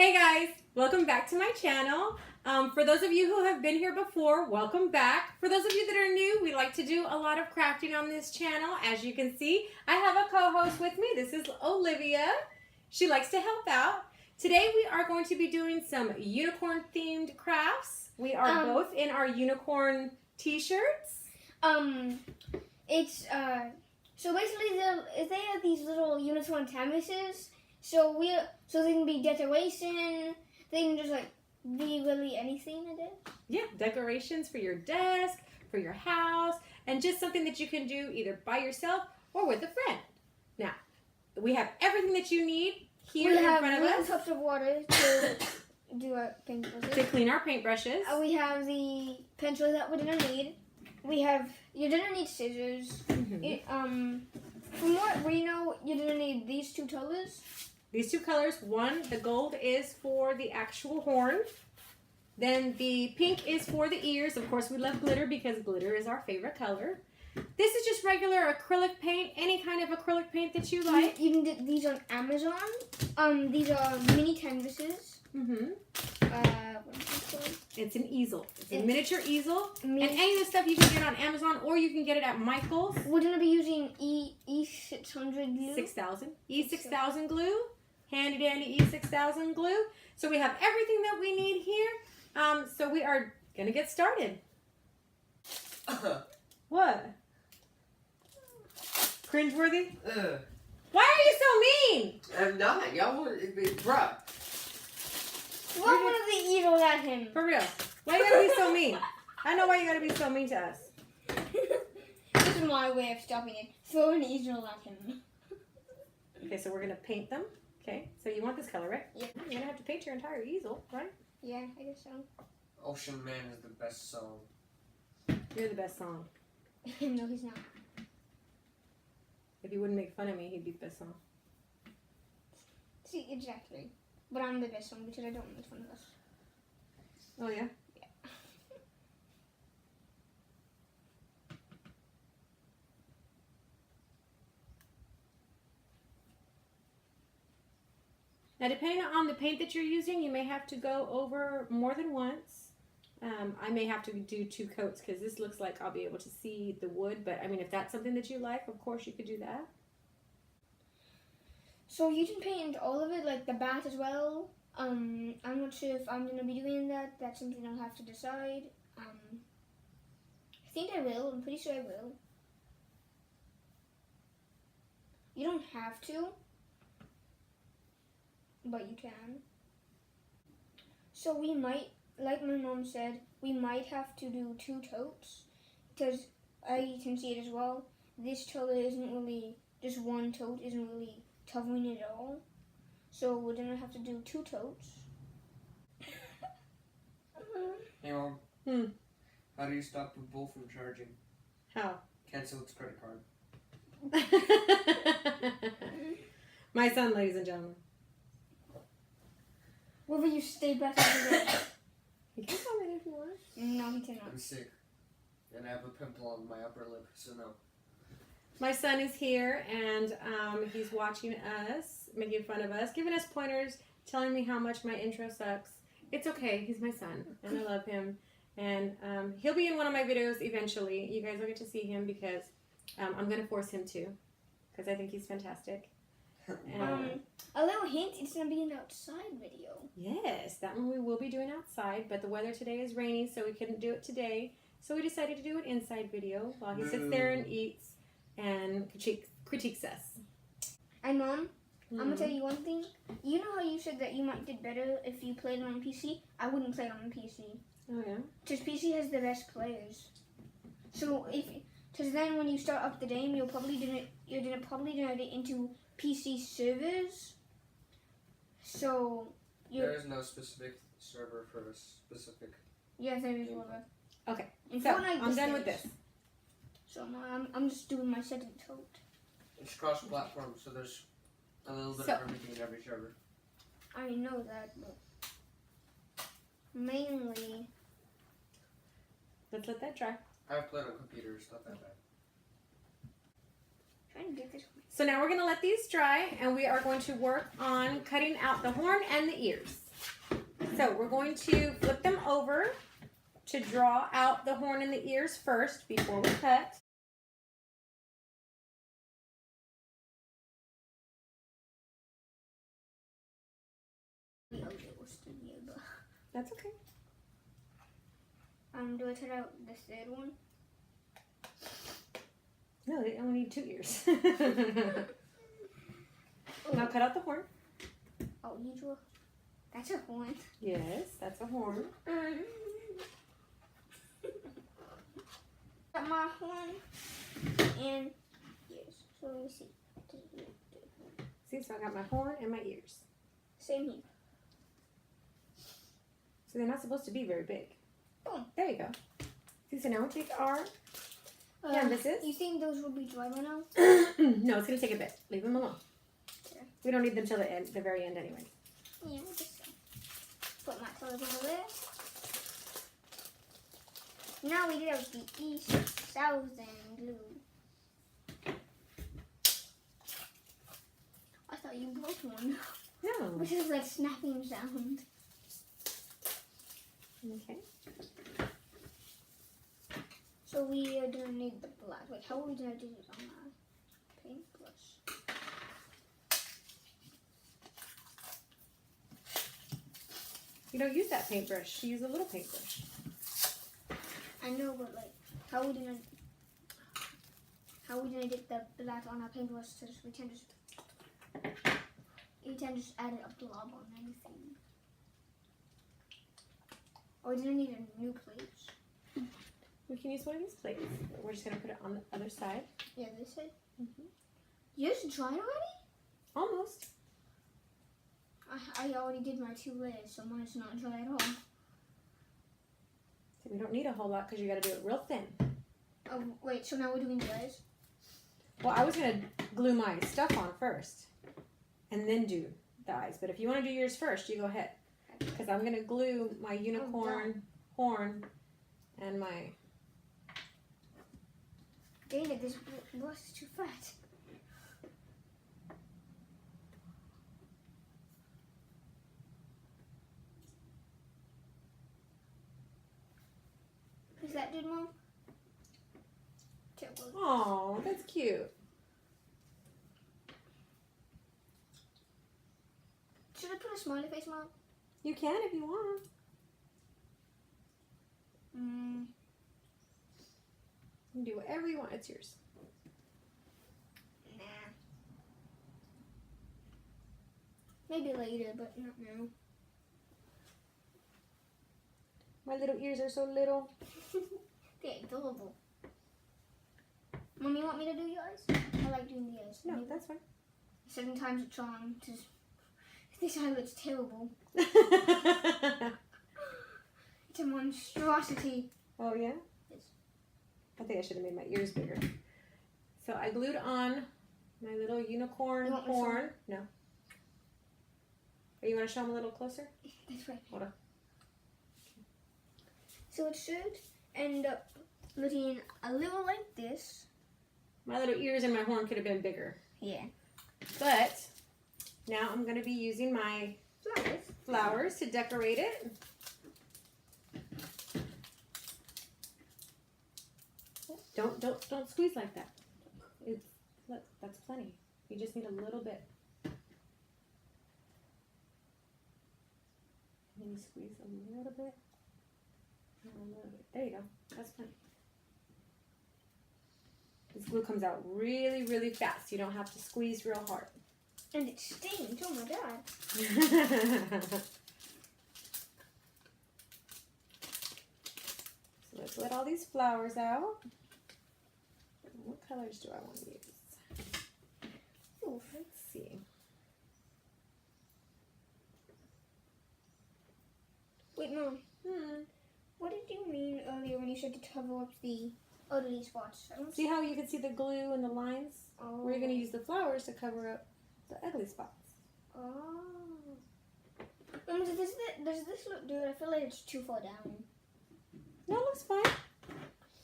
Hey guys, welcome back to my channel. For those of you who have been here before, welcome back. For those of you that are new, we like to do a lot of crafting on this channel. As you can see, I have a co-host with me. This is Olivia. She likes to help out. Today we are going to be doing some unicorn themed crafts. We are both in our unicorn t-shirts. So basically they have these little unicorn canvases. So they can be decoration. They can just be really anything, I guess. Yeah, decorations for your desk, for your house, and just something that you can do either by yourself or with a friend. Now, we have everything that you need here in front of us. We have cups of water to do our paintbrushes. To clean our paintbrushes. We have the pencil that we're gonna need. You're gonna need scissors. Mm-hmm. From what we know, you're gonna need these two colors. These two colors, the gold is for the actual horn. Then the pink is for the ears. Of course, we love glitter because glitter is our favorite color. This is just regular acrylic paint, any kind of acrylic paint that you like. You can get these on Amazon. These are mini canvases. Mm-hmm. What is this called? It's an easel. It's a miniature easel. And any of the stuff you can get on Amazon or you can get it at Michael's. We're going to be using E600 glue. 6000. E6000 glue. Handy dandy E6000 glue. So we have everything that we need here. So we are going to get started. What? Cringeworthy? Why are you so mean? I'm not. Y'all want it, bruh. What one of the eagles at him? For real. Why you gotta be so mean? I know why you gotta be so mean to us. This is my way of stopping it. Throw an eagle at him. Okay, so we're gonna paint them. Okay, so you want this color, right? Yeah. You're gonna have to paint your entire easel, right? Yeah, I guess so. Ocean Man is the best song. You're the best song. No, he's not. If you wouldn't make fun of me, he'd be the best song. See, exactly. But I'm the best one because I don't make fun of us. Oh, yeah? Yeah. Now, depending on the paint that you're using, you may have to go over more than once. I may have to do 2 coats because this looks like I'll be able to see the wood. But, I mean, if that's something that you like, of course you could do that. So you can paint all of it, like the back as well. I'm not sure if I'm going to be doing that. That's something I'll have to decide. I think I will. I'm pretty sure I will. You don't have to, but you can. So we might, like my mom said, we might have to do 2 totes because I can see it as well. This tote isn't really, just one tote isn't really covering it all. So we're gonna have to do 2 totes. Hey, Mom. How do you stop a bull from charging? How? Cancel its credit card. My son, ladies and gentlemen. Whether you stay back over there. You can tell me if you want. No, he cannot. I'm sick. And I have a pimple on my upper lip, so no. My son is here, and he's watching us, making fun of us, giving us pointers, telling me how much my intro sucks. It's okay. He's my son, and I love him. And he'll be in one of my videos eventually. You guys will get to see him because I'm going to force him to because I think he's fantastic. A little hint, it's going to be an outside video. Yes, that one we will be doing outside, but the weather today is rainy, so we couldn't do it today. So we decided to do an inside video while he sits there and eats and critiques us. And Mom, I'm going to tell you one thing. You know how you said that you might get better if you played on PC? I wouldn't play it on PC. Oh, yeah? Because PC has the best players. So because then when you start up the game, you're probably gonna get into PC servers. So there is no specific server for a specific. Yeah, there is one. Okay, In so Fortnite, I'm done with this. So I'm just doing my second tote. It's cross-platform, so there's a little bit of everything in every server. I know that, but mainly. Let's let that dry. I've played on computers, not that bad. Trying to get this So now we're going to let these dry, and we are going to work on cutting out the horn and the ears. So we're going to flip them over to draw out the horn and the ears first before we cut. That's okay. Do I cut out the third one? No, they only need 2 ears. Now cut out the horn. Oh, you draw. That's a horn. Yes, that's a horn. Got my horn and ears. So let me see. See, so I got my horn and my ears. Same here. So they're not supposed to be very big. Boom. There you go. See, so now we take our canvases. You think those will be dry by now? No, it's going to take a bit. Leave them alone. Okay. We don't need them till the very end anyway. Yeah, just so. Put my colors over there. Now we have the East Southern glue. I thought you broke one. No. Which is like snapping sound. Okay. So we are gonna need the black. Wait, how are we gonna do this on our paintbrush? You don't use that paintbrush. You use a little paintbrush. I know, but like, how are we gonna get the black on our paintbrush? Because we can't just add a blob on anything. Or do we need a new plate? We can use one of these plates. We're just going to put it on the other side. Yeah, this side. Mm-hmm. Yours dried already? Almost. I already did my 2 layers, so mine's not dry at all. So we don't need a whole lot because you got to do it real thin. Oh, wait, so now we're doing the eyes? Well, I was going to glue my stuff on first and then do the eyes. But if you want to do yours first, you go ahead. Because I'm going to glue my unicorn horn and my... Dang it, this brush is too fat. Is that good, Mom? Oh, that's cute. Should I put a smiley face, Mom? You can if you want. You can do whatever you want. It's yours. Nah. Maybe later, but not now. My little ears are so little. They're adorable. Mom, you want me to do yours? I like doing the eyes. No, that's fine. 7 times a charm. This eye looks terrible. It's a monstrosity. Oh, yeah? Yes. I think I should have made my ears bigger. So I glued on my little unicorn horn. No. Or you want to show them a little closer? That's right. Hold on. So it should end up looking a little like this. My little ears and my horn could have been bigger. Yeah. But now I'm going to be using my flowers to decorate it. Don't squeeze like that. Look, that's plenty. You just need a little bit. And then you squeeze a little bit. And a little bit. There you go. That's plenty. This glue comes out really, really fast. You don't have to squeeze real hard. And it stings. Oh my god. So let's let all these flowers out. What colors do I want to use? Ooh. Let's see. Wait, Mom. What did you mean earlier when you said to cover up the ugly spots? See how you can see the glue and the lines? Oh. We're going to use the flowers to cover up the ugly spots. Oh. Mom, does this look good? I feel like it's too far down. No, it looks fine.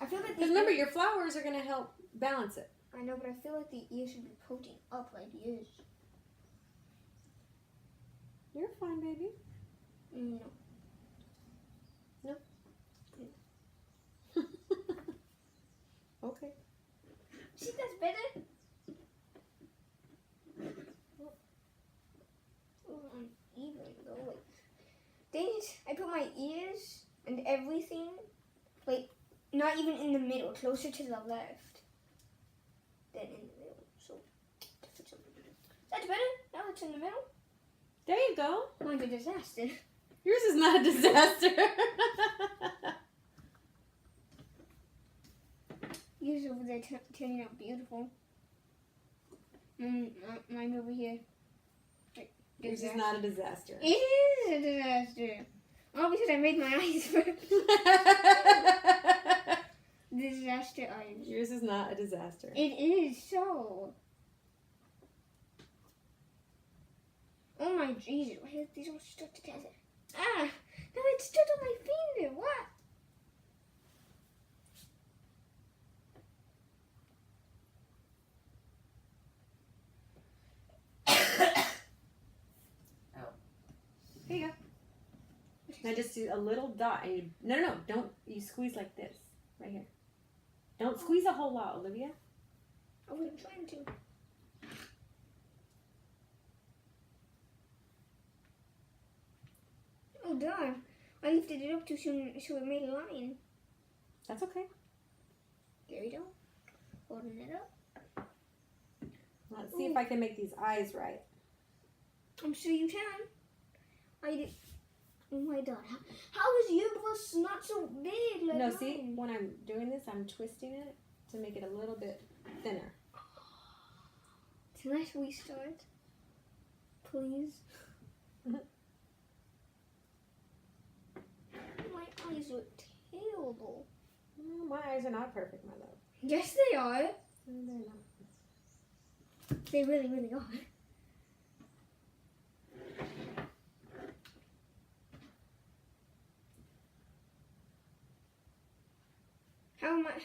I feel like Because remember, your flowers are going to help balance it. I know, but I feel like the ears should be poking up like the ears. You're fine, baby. No. Okay. See, that's better. Uneven though. Things I put my ears and everything, like not even in the middle, closer to the left than in the middle. So that's better. Now it's in the middle. There you go. Mine's a disaster. Yours is not a disaster. Yours over there turning out beautiful. Mine over here. Yours is not a disaster. It is a disaster. Oh, because I made my eyes first. Disaster eyes. Yours is not a disaster. It is so. Oh my Jesus, why are these all stuck together? Ah, now it's stuck on my finger. What? Here you go. Now just do a little dot. And you, no, don't. You squeeze like this. Right here. Don't squeeze a whole lot, Olivia. I wasn't trying to. Oh darn. I lifted it up too soon so it made a line. That's okay. There we go. Holding it up. Let's see if I can make these eyes right. I'm sure you can. I did. Oh my god. How is yours not so big like No, mine? see, when I'm doing this, I'm twisting it to make it a little bit thinner. Can I restart? Please? My eyes look terrible. My eyes are not perfect, my love. Yes, they are. No, they're not. They really, really are.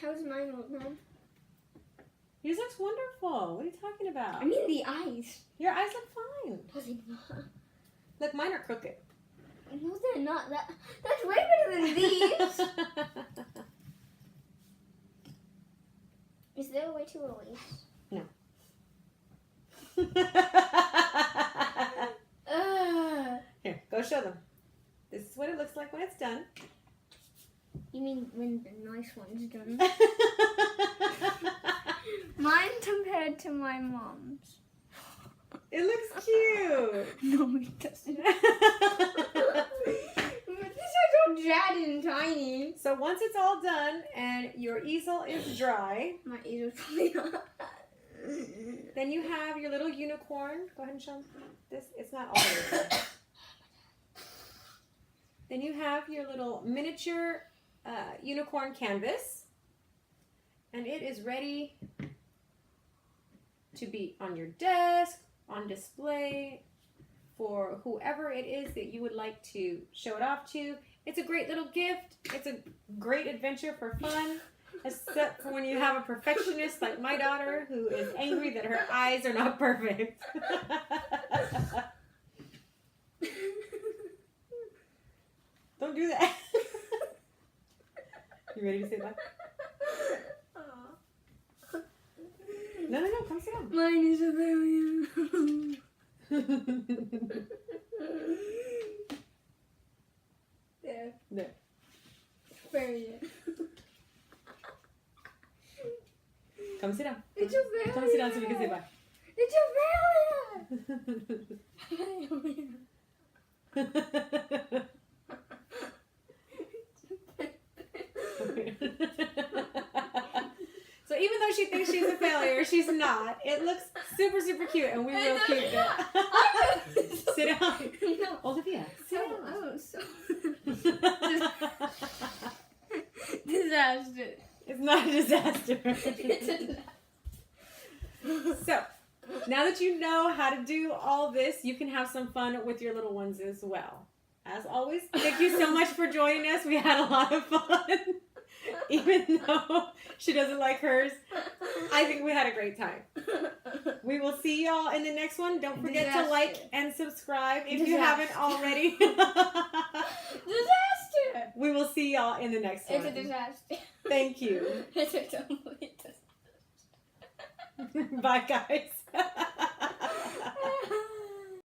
How's mine look, Mom? Yours looks wonderful. What are you talking about? I mean the eyes. Your eyes look fine. No, they're not. Look, mine are crooked. No, they're not. That's way better than these. Is there a way to erase? No. Here, go show them. This is what it looks like when it's done. You mean when the nice one's done? Mine compared to my mom's. It looks cute. No, it doesn't. These are so jagged and tiny. So once it's all done and your easel is dry, My ears are probably not. then you have your little unicorn. Go ahead and show them this. It's not all the way done. Then you have your little miniature unicorn canvas. And it is ready to be on your desk, on display, for whoever it is that you would like to show it off to. It's a great little gift. It's a great adventure for fun, except for when you have a perfectionist like my daughter who is angry that her eyes are not perfect. Don't do that. You ready to say bye? No, come sit down. Mine is a very. There. Very. Come sit down. It's a very. Come sit down so we can say bye. It's a very. So even though she thinks she's a failure, she's not. It looks super, super cute, and we will keep it. Sit down. No. Olivia, sit down. Oh, so. Disaster. It's not a disaster. So, now that you know how to do all this, you can have some fun with your little ones as well. As always, thank you so much for joining us. We had a lot of fun. even though she doesn't like hers. I think we had a great time. We will see y'all in the next one. Don't forget to like and subscribe if you haven't already. Disaster! We will see y'all in the next one. It's a disaster. Thank you. It's a complete disaster. Bye, guys.